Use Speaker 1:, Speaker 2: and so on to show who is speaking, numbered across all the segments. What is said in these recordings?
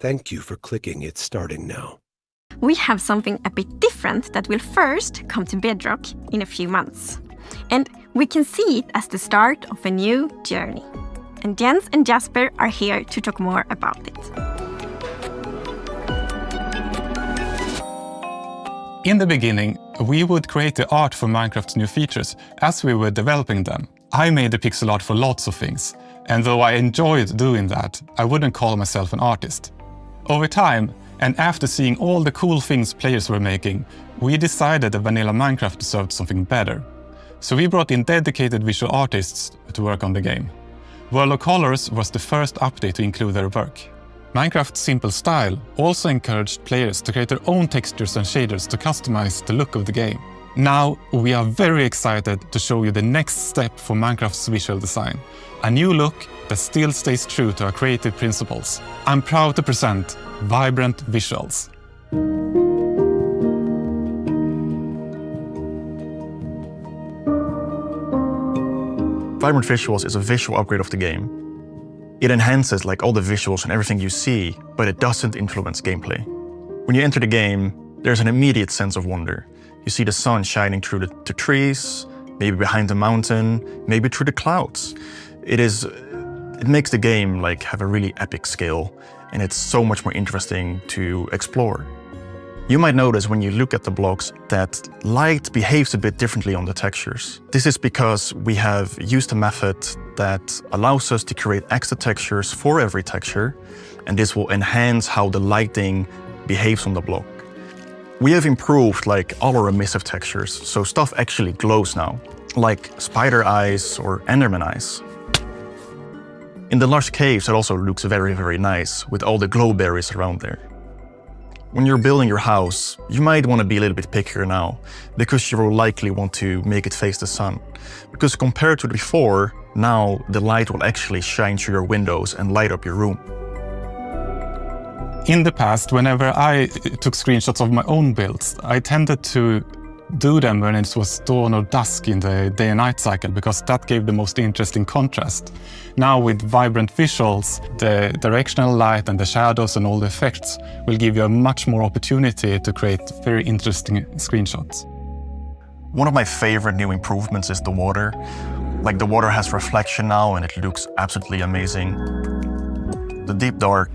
Speaker 1: Thank you for clicking It's Starting Now.
Speaker 2: We have something a bit different that will first come to Bedrock in a few months. And we can see it as the start of a new journey. And Jens and Jasper are here to talk more about it.
Speaker 3: In the beginning, we would create the art for Minecraft's new features as we were developing them. I made the pixel art for lots of things, and though I enjoyed doing that, I wouldn't call myself an artist. Over time, and after seeing all the cool things players were making, we decided that vanilla Minecraft deserved something better. So we brought in dedicated visual artists to work on the game. World of Colors was the first update to include their work. Minecraft's simple style also encouraged players to create their own textures and shaders to customize the look of the game. Now, we are very excited to show you the next step for Minecraft's visual design. A new look that still stays true to our creative principles. I'm proud to present Vibrant Visuals.
Speaker 4: Vibrant Visuals is a visual upgrade of the game. It enhances all the visuals and everything you see, but it doesn't influence gameplay. When you enter the game, there's an immediate sense of wonder. You see the sun shining through the trees, maybe behind the mountain, maybe through the clouds. It makes the game have a really epic scale, and it's so much more interesting to explore. You might notice when you look at the blocks that light behaves a bit differently on the textures. This is because we have used a method that allows us to create extra textures for every texture, and this will enhance how the lighting behaves on the block. We have improved all our emissive textures, so stuff actually glows now, like spider eyes or enderman eyes. In the lush caves, it also looks very, very nice with all the glow berries around there. When you're building your house, you might want to be a little bit pickier now, because you will likely want to make it face the sun. Because compared to before, now the light will actually shine through your windows and light up your room.
Speaker 3: In the past, whenever I took screenshots of my own builds, I tended to do them when it was dawn or dusk in the day and night cycle, because that gave the most interesting contrast. Now with Vibrant Visuals, the directional light and the shadows and all the effects will give you a much more opportunity to create very interesting screenshots.
Speaker 4: One of my favorite new improvements is the water. The water has reflection now and it looks absolutely amazing. The deep dark,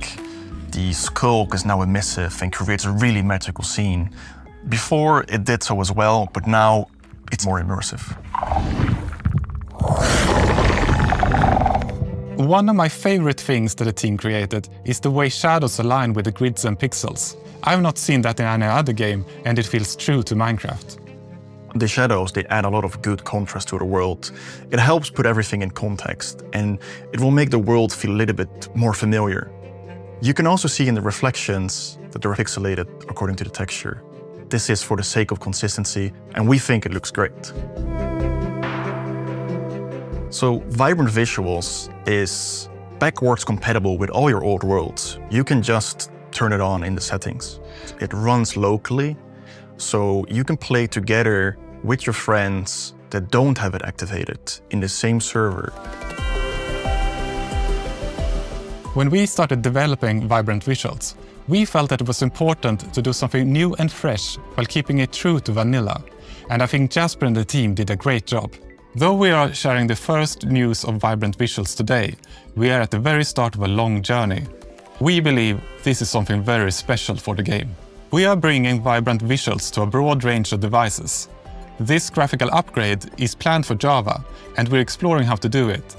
Speaker 4: the skulk is now emissive and creates a really magical scene. Before it did so as well, but now it's more immersive.
Speaker 3: One of my favorite things that the team created is the way shadows align with the grids and pixels. I've not seen that in any other game, and it feels true to Minecraft.
Speaker 4: The shadows, they add a lot of good contrast to the world. It helps put everything in context, and it will make the world feel a little bit more familiar. You can also see in the reflections that they're pixelated according to the texture. This is for the sake of consistency, and we think it looks great. So Vibrant Visuals is backwards compatible with all your old worlds. You can just turn it on in the settings. It runs locally, so you can play together with your friends that don't have it activated in the same server.
Speaker 3: When we started developing Vibrant Visuals, we felt that it was important to do something new and fresh while keeping it true to vanilla, and I think Jasper and the team did a great job. Though we are sharing the first news of Vibrant Visuals today, we are at the very start of a long journey. We believe this is something very special for the game. We are bringing Vibrant Visuals to a broad range of devices. This graphical upgrade is planned for Java, and we're exploring how to do it.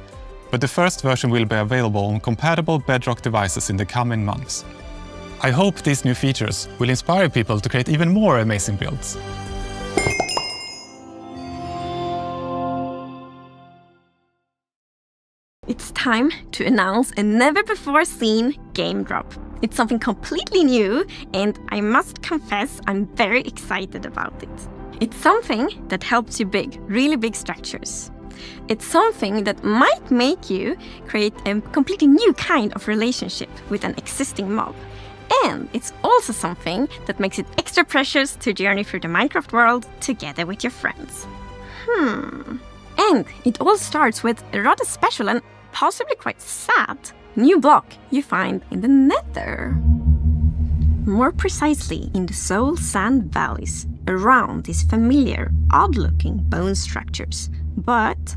Speaker 3: But the first version will be available on compatible Bedrock devices in the coming months. I hope these new features will inspire people to create even more amazing builds.
Speaker 2: It's time to announce a never-before-seen game drop. It's something completely new, and I must confess I'm very excited about it. It's something that helps you build really big structures. It's something that might make you create a completely new kind of relationship with an existing mob. And it's also something that makes it extra precious to journey through the Minecraft world together with your friends. And it all starts with a rather special and possibly quite sad new block you find in the Nether. more precisely in the soil sand valleys around these familiar, odd-looking bone structures. But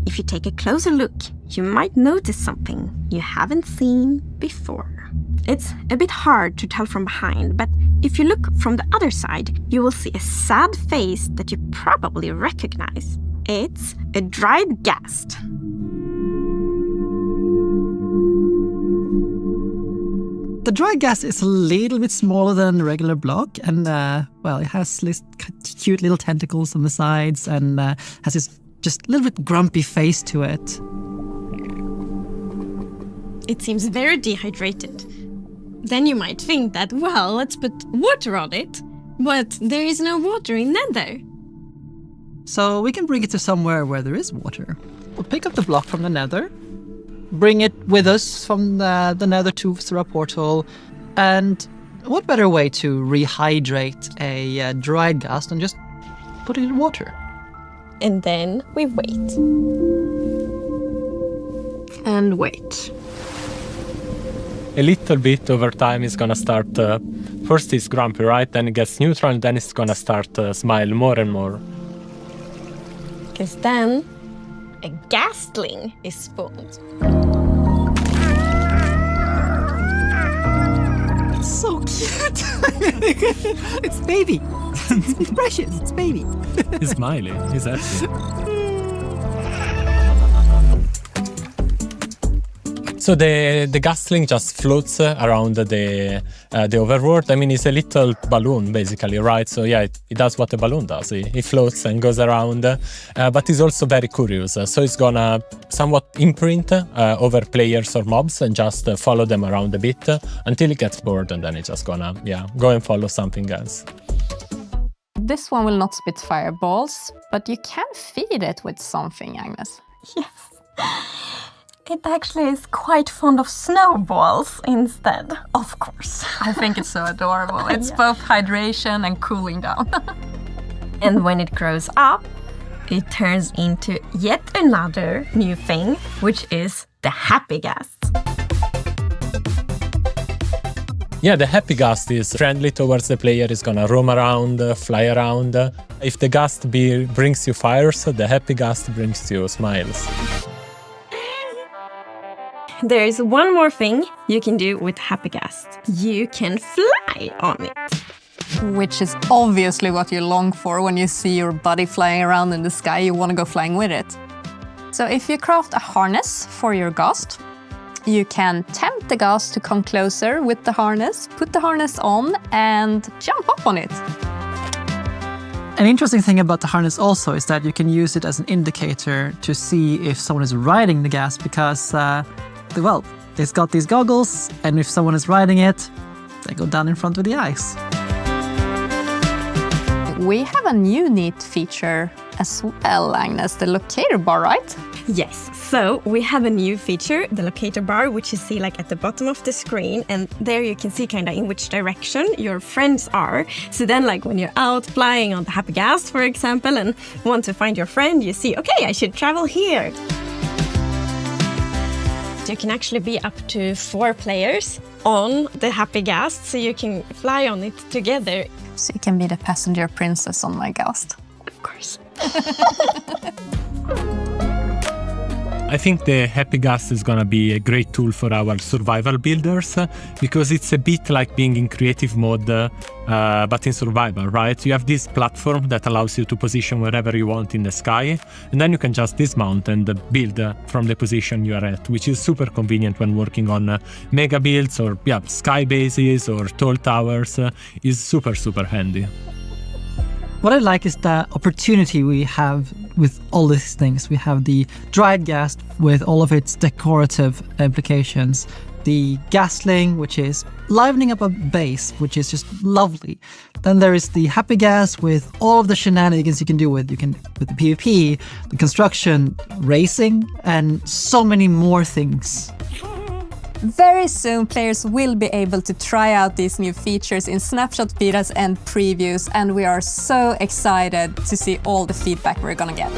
Speaker 2: if you take a closer look, you might notice something you haven't seen before. It's a bit hard to tell from behind, but if you look from the other side, you will see a sad face that you probably recognize. It's a dried gast.
Speaker 5: The dry gas is a little bit smaller than a regular block, and well, it has this cute little tentacles on the sides and has this just a little bit grumpy face to it.
Speaker 2: It seems very dehydrated. Then you might think that, well, let's put water on it. But there is no water in Nether.
Speaker 5: So we can bring it to somewhere where there is water. We'll pick up the block from the Nether, bring it with us from the Nether to through our portal, and what better way to rehydrate a dried gast than just put it in water?
Speaker 2: And then we wait. And wait.
Speaker 6: A little bit over time is gonna start, first it's grumpy, right? Then it gets neutral, and then it's gonna start smile more and more.
Speaker 2: Because then a Gastling is spawned.
Speaker 5: It's so cute! It's baby! It's precious, it's baby!
Speaker 6: He's smiling, he's happy. So the Gastling just floats around the overworld. I mean, it's a little balloon, basically, right? So yeah, it does what a balloon does. It floats and goes around, but it's also very curious. So it's gonna somewhat imprint over players or mobs and just follow them around a bit until it gets bored, and then it's just gonna, go and follow something else.
Speaker 7: This one will not spit fireballs, but you can feed it with something, Agnes.
Speaker 2: Yes. It actually is quite fond of snowballs instead, of course.
Speaker 8: I think it's so adorable. It's both hydration and cooling down.
Speaker 2: And when it grows up, it turns into yet another new thing, which is the Happy Gast.
Speaker 6: Yeah, the Happy Gast is friendly towards the player. It's gonna roam around, fly around. If the Gast brings you fires, the Happy Gast brings you smiles.
Speaker 2: There's one more thing you can do with Happy Gast. You can fly on it.
Speaker 7: Which is obviously what you long for when you see your buddy flying around in the sky. You want to go flying with it. So if you craft a harness for your Gast, you can tempt the Gast to come closer with the harness, put the harness on, and jump up on it.
Speaker 5: An interesting thing about the harness also is that you can use it as an indicator to see if someone is riding the gas, because well, it's got these goggles, and if someone is riding it, they go down in front of the ice.
Speaker 7: We have a new neat feature as well, Agnes, the locator bar, right?
Speaker 2: Yes, so we have a new feature, the locator bar, which you see like at the bottom of the screen, and there you can see kind of in which direction your friends are. So then like when you're out flying on the Happy Gast, for example, and want to find your friend, you see, okay, I should travel here. You can actually be up to 4 players on the Happy Gast, so you can fly on it together.
Speaker 7: So you can be the passenger princess on my Gast.
Speaker 2: Of course.
Speaker 6: I think the Happy Gast is gonna be a great tool for our survival builders because it's a bit like being in creative mode, but in survival, right? You have this platform that allows you to position wherever you want in the sky, and then you can just dismount and build from the position you are at, which is super convenient when working on mega builds or sky bases or tall towers. Is super, super handy.
Speaker 5: What I like is the opportunity we have with all these things. We have the dried gast with all of its decorative implications, the Gastling, which is livening up a base, which is just lovely. Then there is the Happy Gast with all of the shenanigans you can do with the PvP, the construction, racing, and so many more things.
Speaker 7: Very soon, players will be able to try out these new features in snapshot betas and previews, and we are so excited to see all the feedback we're gonna get.